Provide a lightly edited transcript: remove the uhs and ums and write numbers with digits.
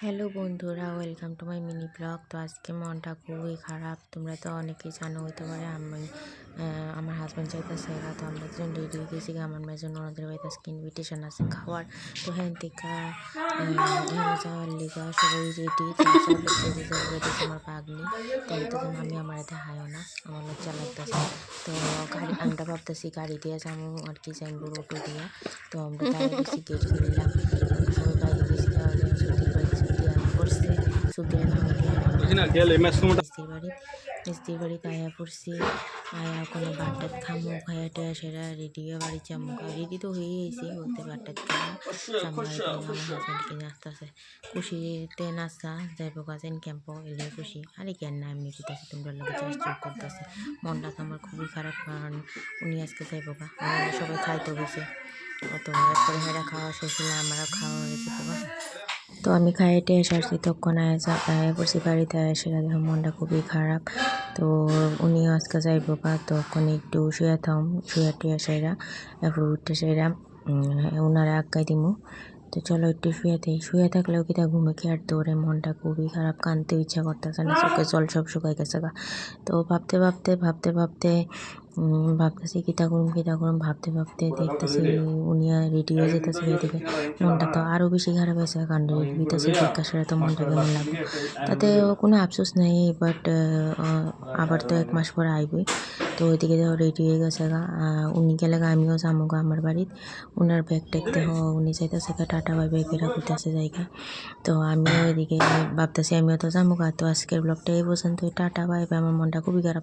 Hello বন্ধুরা, welcome to my mini blog. তো আজকে মনটা খুবই খারাপ। তোমরা তো অনেকেই জানো হইতে পারে আমার হাজব্যান্ড চাইতেছে, তো আমরা দুজন রেডি হয়ে গেছি। আমার মেজন ওনাদের বাড়িতে আজকে ইনভিটেশন আছে খাওয়ার। তো হ্যাঁ থেকে হেনে যাওয়ার লিগা সবাই রেডি। আমার ভাগ্নি তাই তো আমি আমার এতে হাইও না, আমার লজ্জা লাগতেছে। তো আমরা ভাবতেছি গাড়ি দিয়ে যাবো আর কি, যাইবো অটো দিয়ে। তো আমরা দাঁড়িয়ে গেছি গেট খুললাম, আমরা সবাই বাইরে গেছি যাওয়ার জন্য। সুতির বাড়ি পড়ছে, সুতির মিস্ত্রির বাড়িতে আয়া পড়ছি। আয়া ওখানে বাট্টাত খামু, খাইয়া টেয়া সেরা রেডি হয়ে বাড়ি যাবো। রেডি তো হয়ে গেছি, বলতে বাট্টাত খাওয়া আমার হাজব্যান্ড কিনে আসতেছে। খুশিতে নাচা যাইব গাছেন ক্যাম্প এলে খুশি। আরে কেন না, এমনি কিতাছি তোমরা লোকে চেষ্টা করতেছে। মনটা তো আমার খুবই খারাপ, কারণ উনি আজকে যাইব গা, সবাই খাইতে গেছে। অত একবারে হেরা খাওয়া শেষ হলে আমারও খাওয়া হয়ে যেত গা। তো আমি খাইতে এসেছি, তখন পড়ছি বাড়িতে এসে দেখো মনটা খুবই খারাপ। তো উনিও আজকে যাইব গা, তখন একটু শুয়ে টুয়ে সেরা এরপর উঠতে সেরা ওনারা আজ্ঞায় দিমু। তো চলো একটু শুয়ে থাকলেও কিতা ঘুমে খেয়ার দৌড়ে মনটা খুবই খারাপ, কানতে ইচ্ছা করতেছে না, চোখে জল সব শুকাই গেছে গা। তো ভাবতেছি কিতা করুম ভাবতে দেখতেছি উনি রেডি হয়ে যেতেছে। এদিকে মনটা তো আরও বেশি খারাপ হয়েছে, কারণ রেডি হইতেছে জিজ্ঞাসা তো মনটা কেমন লাগবে। তাতে কোনো আফসোস নেই, বাট আবার তো 1 মাস পরে আইবই। তো ওইদিকে দেখো রেডি হয়ে গেছে গা। উনি গেলে আমিও যাবো গা আমার বাড়ির। ওনার ব্যাগ ট্যাগ দেখো উনি যাইতেছে গা, টাটা বাই বাই করে ঘুরতেছে জায়গা। তো আমিও এদিকে ভাবতেছি আমিও তো যাবো গা। তো আজকের ব্লগটা এই পর্যন্ত, টাটা বাই বাই। আমার মনটা খুবই খারাপ।